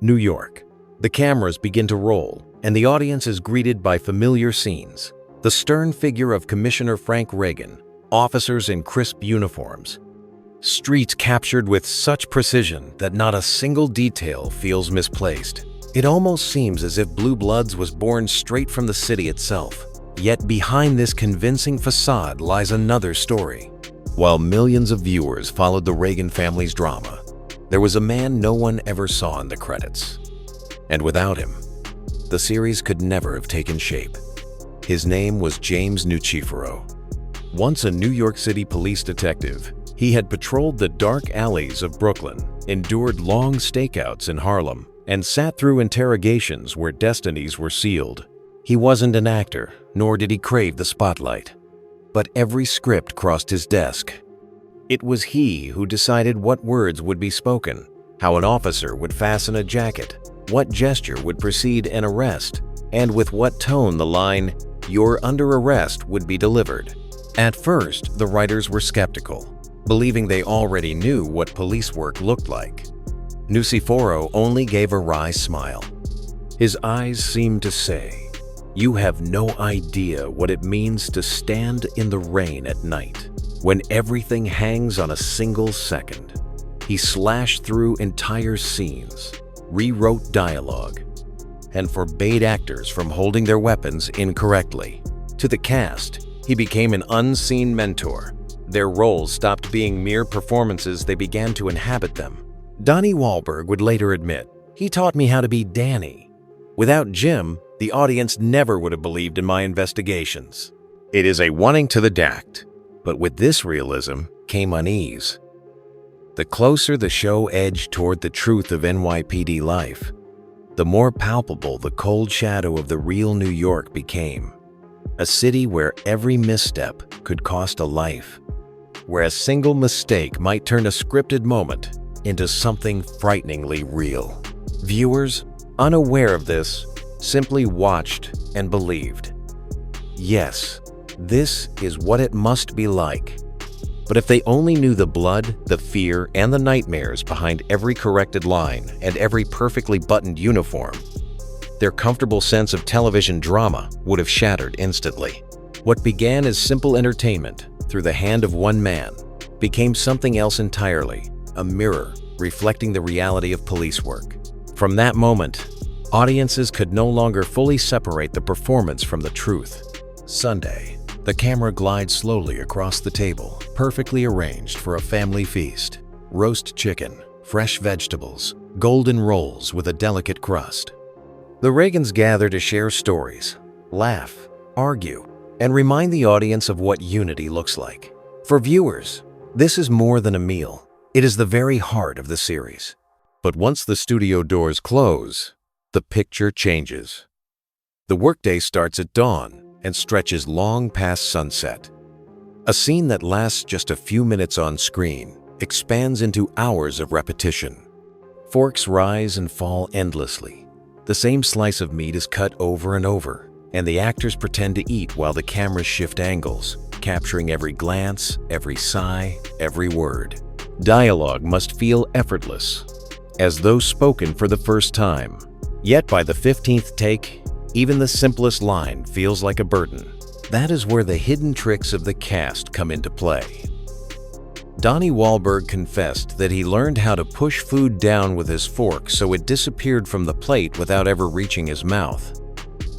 New York. The cameras begin to roll, and the audience is greeted by familiar scenes. The stern figure of Commissioner Frank Reagan, officers in crisp uniforms. Streets captured with such precision that not a single detail feels misplaced. It almost seems as if Blue Bloods was born straight from the city itself. Yet behind this convincing facade lies another story. While millions of viewers followed the Reagan family's drama, there was a man no one ever saw in the credits. And without him, the series could never have taken shape. His name was James Nucifero. Once a New York City police detective, he had patrolled the dark alleys of Brooklyn, endured long stakeouts in Harlem, and sat through interrogations where destinies were sealed. He wasn't an actor, nor did he crave the spotlight. But every script crossed his desk. It was he who decided what words would be spoken, how an officer would fasten a jacket, what gesture would precede an arrest, and with what tone the line, "You're under arrest," would be delivered. At first, the writers were skeptical, believing they already knew what police work looked like. Nucifero only gave a wry smile. His eyes seemed to say, "You have no idea what it means to stand in the rain at night, when everything hangs on a single second." He slashed through entire scenes, rewrote dialogue, and forbade actors from holding their weapons incorrectly. To the cast, he became an unseen mentor. Their roles stopped being mere performances, they began to inhabit them. Donnie Wahlberg would later admit, "He taught me how to be Danny. Without Jim, the audience never would have believed in my investigations." It is a wanting to the act, but with this realism came unease. The closer the show edged toward the truth of NYPD life, the more palpable the cold shadow of the real New York became. A city where every misstep could cost a life, where a single mistake might turn a scripted moment into something frighteningly real. Viewers, unaware of this, simply watched and believed. Yes, this is what it must be like. But if they only knew the blood, the fear, and the nightmares behind every corrected line and every perfectly buttoned uniform, their comfortable sense of television drama would have shattered instantly. What began as simple entertainment through the hand of one man became something else entirely, a mirror reflecting the reality of police work. From that moment, audiences could no longer fully separate the performance from the truth. Sunday, the camera glides slowly across the table, perfectly arranged for a family feast. Roast chicken, fresh vegetables, golden rolls with a delicate crust. The Reagans gather to share stories, laugh, argue, and remind the audience of what unity looks like. For viewers, this is more than a meal. It is the very heart of the series. But once the studio doors close, the picture changes. The workday starts at dawn and stretches long past sunset. A scene that lasts just a few minutes on screen expands into hours of repetition. Forks rise and fall endlessly. The same slice of meat is cut over and over, and the actors pretend to eat while the cameras shift angles, capturing every glance, every sigh, every word. Dialogue must feel effortless, as though spoken for the first time. Yet by the 15th take, even the simplest line feels like a burden. That is where the hidden tricks of the cast come into play. Donnie Wahlberg confessed that he learned how to push food down with his fork so it disappeared from the plate without ever reaching his mouth.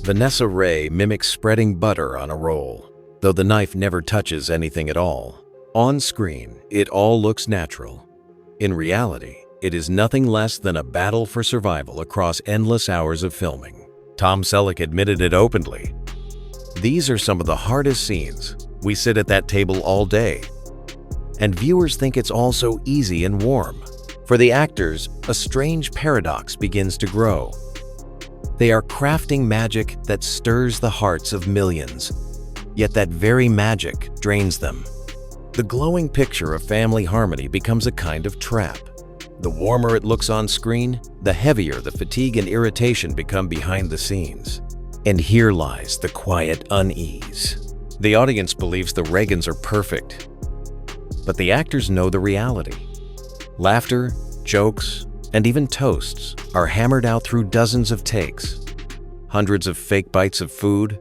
Vanessa Ray mimics spreading butter on a roll, though the knife never touches anything at all. On screen, it all looks natural. In reality, it is nothing less than a battle for survival across endless hours of filming. Tom Selleck admitted it openly. "These are some of the hardest scenes. We sit at that table all day." And viewers think it's all so easy and warm. For the actors, a strange paradox begins to grow. They are crafting magic that stirs the hearts of millions, yet that very magic drains them. The glowing picture of family harmony becomes a kind of trap. The warmer it looks on screen, the heavier the fatigue and irritation become behind the scenes. And here lies the quiet unease. The audience believes the Reagans are perfect, but the actors know the reality. Laughter, jokes, and even toasts are hammered out through dozens of takes, hundreds of fake bites of food,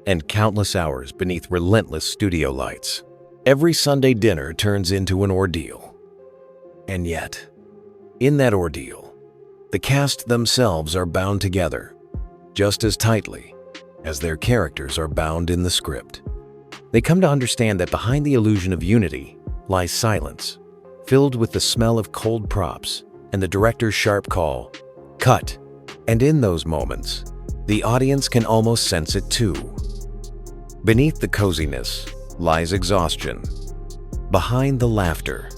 and countless hours beneath relentless studio lights. Every Sunday dinner turns into an ordeal. And yet, in that ordeal, the cast themselves are bound together just as tightly as their characters are bound in the script. They come to understand that behind the illusion of unity lies silence, filled with the smell of cold props and the director's sharp call, "Cut." And in those moments, the audience can almost sense it too. Beneath the coziness lies exhaustion. Behind the laughter,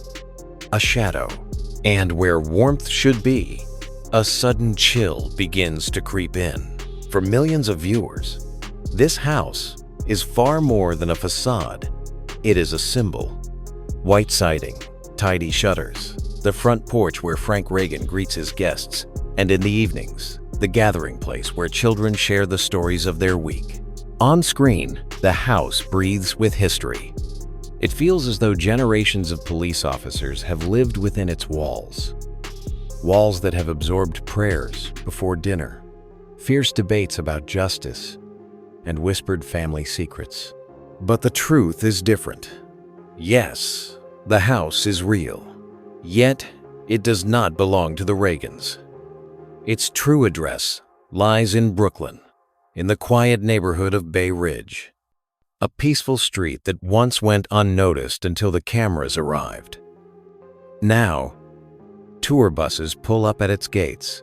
a shadow. And where warmth should be, a sudden chill begins to creep in. For millions of viewers, this house is far more than a facade. It is a symbol. White siding, tidy shutters, the front porch where Frank Reagan greets his guests, and in the evenings, the gathering place where children share the stories of their week. On screen, the house breathes with history. It feels as though generations of police officers have lived within its walls. Walls that have absorbed prayers before dinner, fierce debates about justice, and whispered family secrets. But the truth is different. Yes, the house is real, yet it does not belong to the Reagans. Its true address lies in Brooklyn, in the quiet neighborhood of Bay Ridge, a peaceful street that once went unnoticed until the cameras arrived. Now, tour buses pull up at its gates,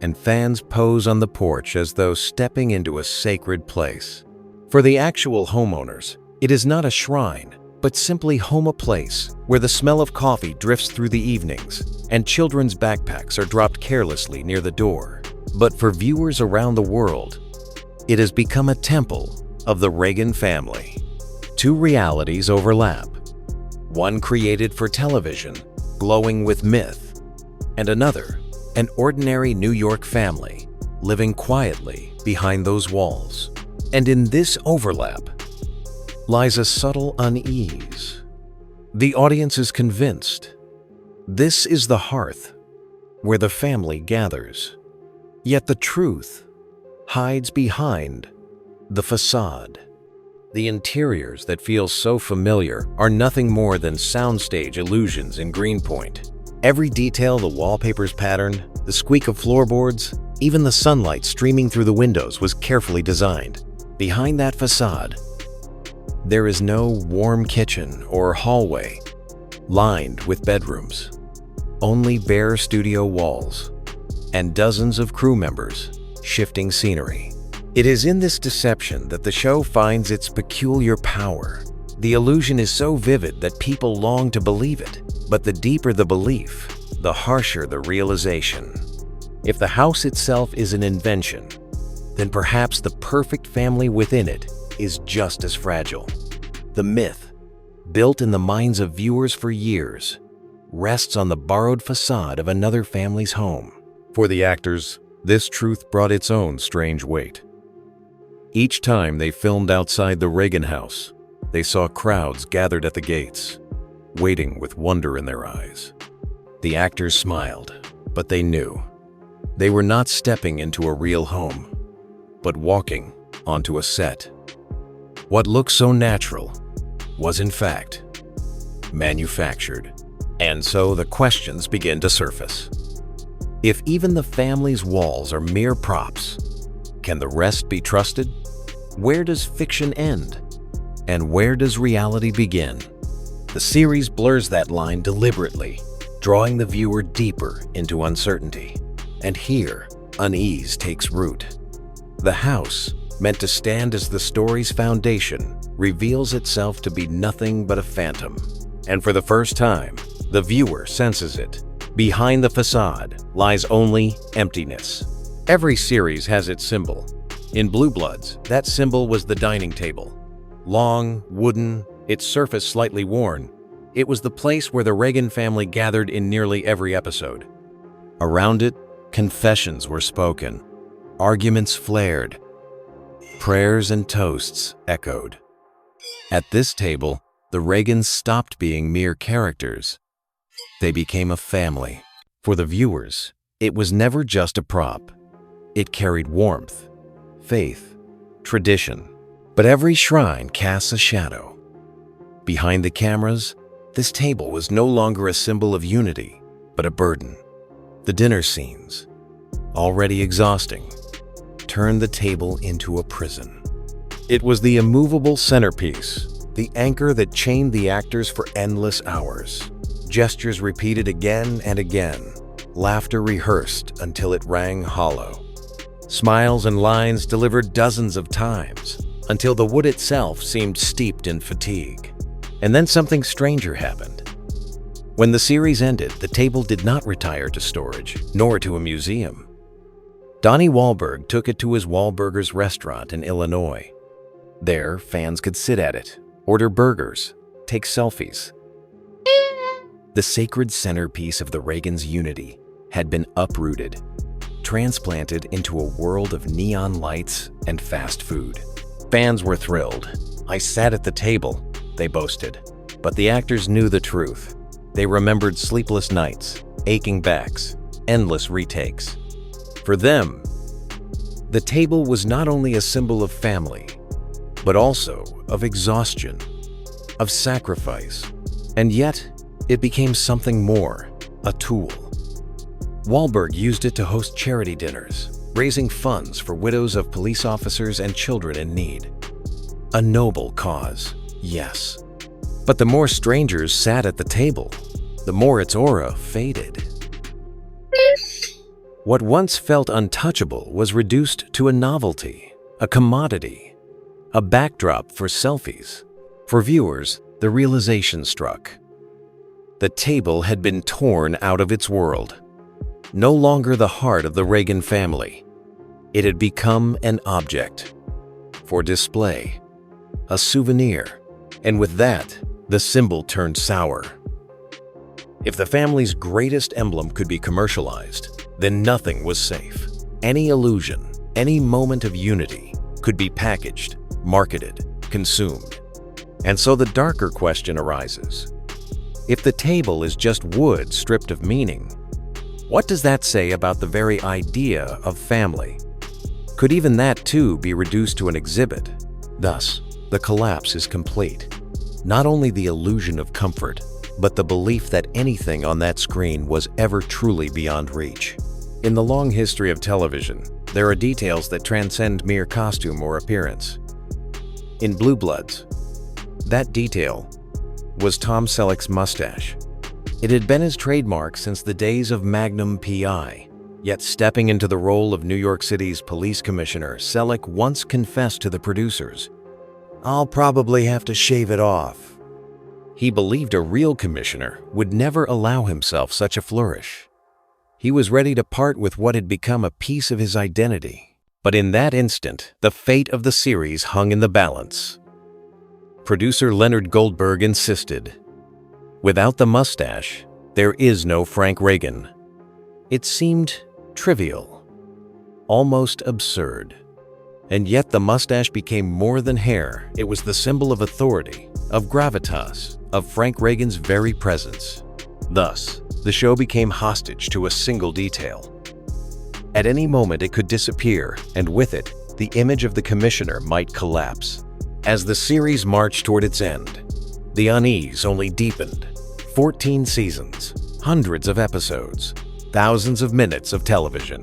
and fans pose on the porch as though stepping into a sacred place. For the actual homeowners, it is not a shrine, but simply home, a place where the smell of coffee drifts through the evenings and children's backpacks are dropped carelessly near the door. But for viewers around the world, it has become a temple of the Reagan family. Two realities overlap. One created for television, glowing with myth, and another, an ordinary New York family, living quietly behind those walls. And in this overlap lies a subtle unease. The audience is convinced this is the hearth where the family gathers. Yet the truth hides behind the facade. The interiors that feel so familiar are nothing more than soundstage illusions in Greenpoint. Every detail, the wallpaper's pattern, the squeak of floorboards, even the sunlight streaming through the windows was carefully designed. Behind that facade, there is no warm kitchen or hallway lined with bedrooms, only bare studio walls and dozens of crew members shifting scenery. It is in this deception that the show finds its peculiar power. The illusion is so vivid that people long to believe it, but the deeper the belief, the harsher the realization. If the house itself is an invention, then perhaps the perfect family within it is just as fragile. The myth, built in the minds of viewers for years, rests on the borrowed facade of another family's home. For the actors, this truth brought its own strange weight. Each time they filmed outside the Reagan house, they saw crowds gathered at the gates, waiting with wonder in their eyes. The actors smiled, but they knew they were not stepping into a real home, but walking onto a set. What looked so natural was in fact manufactured. And so the questions begin to surface. If even the family's walls are mere props, can the rest be trusted? Where does fiction end? And where does reality begin? The series blurs that line deliberately, drawing the viewer deeper into uncertainty. And here, unease takes root. The house, meant to stand as the story's foundation, reveals itself to be nothing but a phantom. And for the first time, the viewer senses it. Behind the facade lies only emptiness. Every series has its symbol. In Blue Bloods, that symbol was the dining table. Long, wooden, its surface slightly worn, it was the place where the Reagan family gathered in nearly every episode. Around it, confessions were spoken, arguments flared, prayers and toasts echoed. At this table, the Reagans stopped being mere characters. They became a family. For the viewers, it was never just a prop. It carried warmth, faith, tradition. But every shrine casts a shadow. Behind the cameras, this table was no longer a symbol of unity, but a burden. The dinner scenes, already exhausting, turned the table into a prison. It was the immovable centerpiece, the anchor that chained the actors for endless hours. Gestures repeated again and again, laughter rehearsed until it rang hollow. Smiles and lines delivered dozens of times, until the wood itself seemed steeped in fatigue. And then something stranger happened. When the series ended, the table did not retire to storage, nor to a museum. Donnie Wahlberg took it to his Wahlburgers restaurant in Illinois. There, fans could sit at it, order burgers, take selfies. The sacred centerpiece of the Reagans' unity had been uprooted, transplanted into a world of neon lights and fast food. Fans were thrilled. "I sat at the table," they boasted. But the actors knew the truth. They remembered sleepless nights, aching backs, endless retakes. For them, the table was not only a symbol of family, but also of exhaustion, of sacrifice. And yet, it became something more, a tool. Wahlberg used it to host charity dinners, raising funds for widows of police officers and children in need. A noble cause, yes. But the more strangers sat at the table, the more its aura faded. What once felt untouchable was reduced to a novelty, a commodity, a backdrop for selfies. For viewers, the realization struck. The table had been torn out of its world. No longer the heart of the Reagan family. It had become an object for display, a souvenir, and with that, the symbol turned sour. If the family's greatest emblem could be commercialized, then nothing was safe. Any illusion, any moment of unity could be packaged, marketed, consumed. And so the darker question arises. If the table is just wood stripped of meaning, what does that say about the very idea of family? Could even that too be reduced to an exhibit? Thus, the collapse is complete. Not only the illusion of comfort, but the belief that anything on that screen was ever truly beyond reach. In the long history of television, there are details that transcend mere costume or appearance. In Blue Bloods, that detail was Tom Selleck's mustache. It had been his trademark since the days of Magnum P.I., yet stepping into the role of New York City's police commissioner, Selleck once confessed to the producers, "I'll probably have to shave it off." He believed a real commissioner would never allow himself such a flourish. He was ready to part with what had become a piece of his identity. But in that instant, the fate of the series hung in the balance. Producer Leonard Goldberg insisted, "Without the mustache, there is no Frank Reagan." It seemed trivial, almost absurd. And yet the mustache became more than hair. It was the symbol of authority, of gravitas, of Frank Reagan's very presence. Thus, the show became hostage to a single detail. At any moment it could disappear, and with it, the image of the commissioner might collapse. As the series marched toward its end, the unease only deepened. 14 seasons, hundreds of episodes, thousands of minutes of television.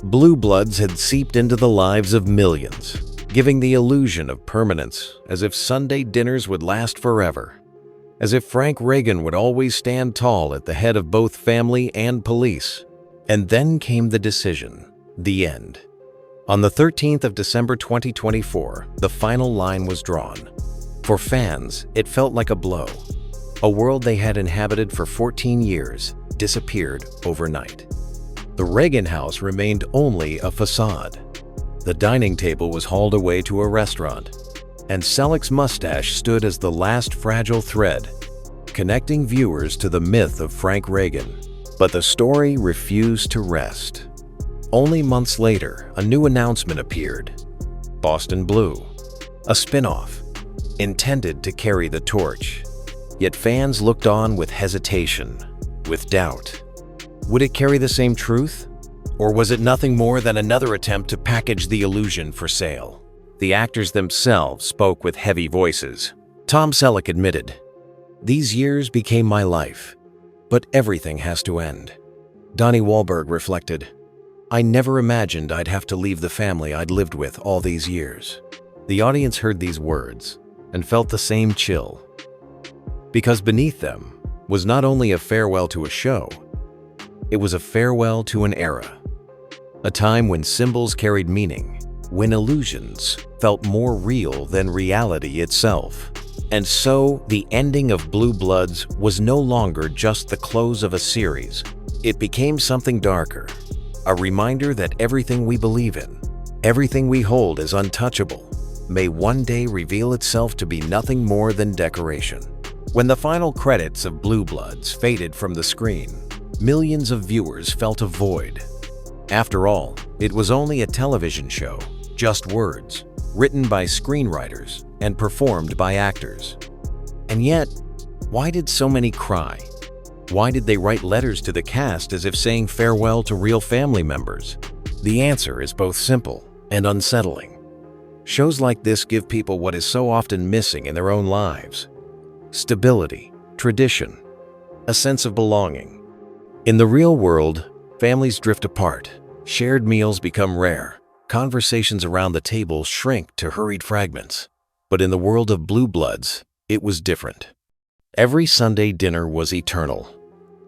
Blue Bloods had seeped into the lives of millions, giving the illusion of permanence, as if Sunday dinners would last forever, as if Frank Reagan would always stand tall at the head of both family and police. And then came the decision, the end. On the 13th of December 2024, the final line was drawn. For fans, it felt like a blow. A world they had inhabited for 14 years disappeared overnight. The Reagan house remained only a facade. The dining table was hauled away to a restaurant, and Selleck's mustache stood as the last fragile thread, connecting viewers to the myth of Frank Reagan. But the story refused to rest. Only months later, a new announcement appeared. Boston Blue, a spin-off, intended to carry the torch. Yet fans looked on with hesitation, with doubt. Would it carry the same truth? Or was it nothing more than another attempt to package the illusion for sale? The actors themselves spoke with heavy voices. Tom Selleck admitted, "These years became my life, but everything has to end." Donnie Wahlberg reflected, "I never imagined I'd have to leave the family I'd lived with all these years." The audience heard these words and felt the same chill, because beneath them was not only a farewell to a show, it was a farewell to an era, a time when symbols carried meaning, when illusions felt more real than reality itself. And so, the ending of Blue Bloods was no longer just the close of a series. It became something darker, a reminder that everything we believe in, everything we hold as untouchable, may one day reveal itself to be nothing more than decoration. When the final credits of Blue Bloods faded from the screen, millions of viewers felt a void. After all, it was only a television show, just words, written by screenwriters and performed by actors. And yet, why did so many cry? Why did they write letters to the cast as if saying farewell to real family members? The answer is both simple and unsettling. Shows like this give people what is so often missing in their own lives: stability, tradition, a sense of belonging. In the real world, families drift apart, shared meals become rare, conversations around the table shrink to hurried fragments. But in the world of Blue Bloods, it was different. Every Sunday dinner was eternal.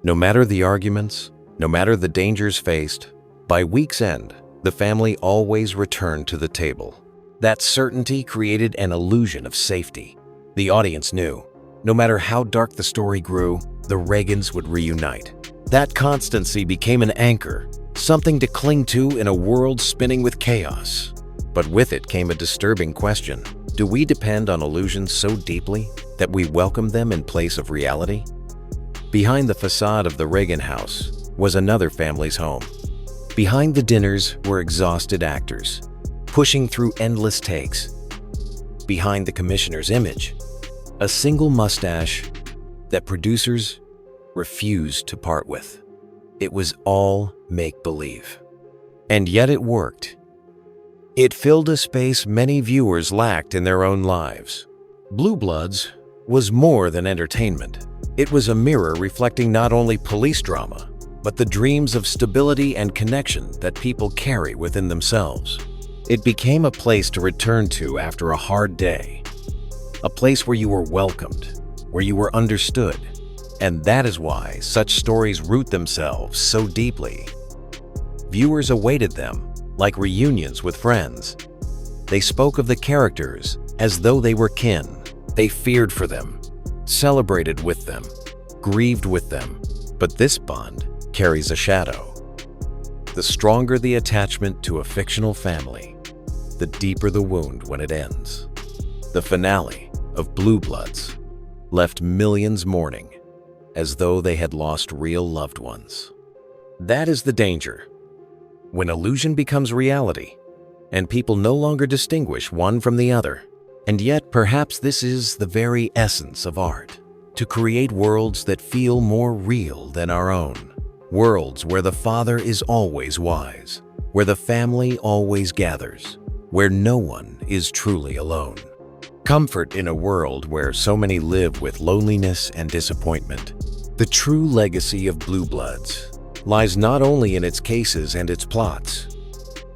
No matter the arguments, no matter the dangers faced, by week's end, the family always returned to the table. That certainty created an illusion of safety. The audience knew, no matter how dark the story grew, the Reagans would reunite. That constancy became an anchor, something to cling to in a world spinning with chaos. But with it came a disturbing question. Do we depend on illusions so deeply that we welcome them in place of reality? Behind the facade of the Reagan house was another family's home. Behind the dinners were exhausted actors, pushing through endless takes. Behind the commissioner's image, a single mustache that producers refused to part with. It was all make-believe. And yet it worked. It filled a space many viewers lacked in their own lives. Blue Bloods was more than entertainment. It was a mirror reflecting not only police drama, but the dreams of stability and connection that people carry within themselves. It became a place to return to after a hard day, a place where you were welcomed, where you were understood. And that is why such stories root themselves so deeply. Viewers awaited them like reunions with friends. They spoke of the characters as though they were kin. They feared for them, celebrated with them, grieved with them. But this bond carries a shadow. The stronger the attachment to a fictional family, the deeper the wound when it ends. The finale of Blue Bloods left millions mourning, as though they had lost real loved ones. That is the danger. When illusion becomes reality, and people no longer distinguish one from the other. And yet, perhaps this is the very essence of art, to create worlds that feel more real than our own. Worlds where the father is always wise, where the family always gathers, where no one is truly alone. Comfort in a world where so many live with loneliness and disappointment. The true legacy of Blue Bloods lies not only in its cases and its plots.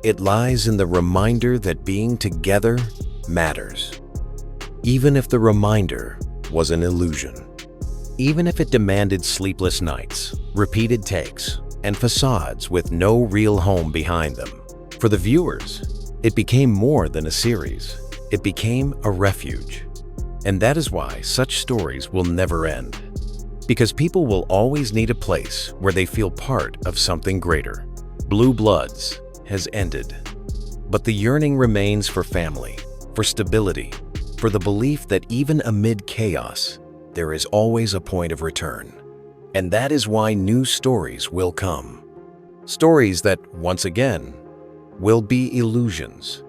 It lies in the reminder that being together matters. Even if the reminder was an illusion. Even if it demanded sleepless nights, repeated takes, and facades with no real home behind them. For the viewers, it became more than a series. It became a refuge. And that is why such stories will never end. Because people will always need a place where they feel part of something greater. Blue Bloods has ended. But the yearning remains for family, for stability, for the belief that even amid chaos, there is always a point of return. And that is why new stories will come. Stories that, once again, will be illusions.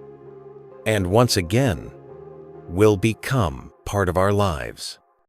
And once again, will become part of our lives.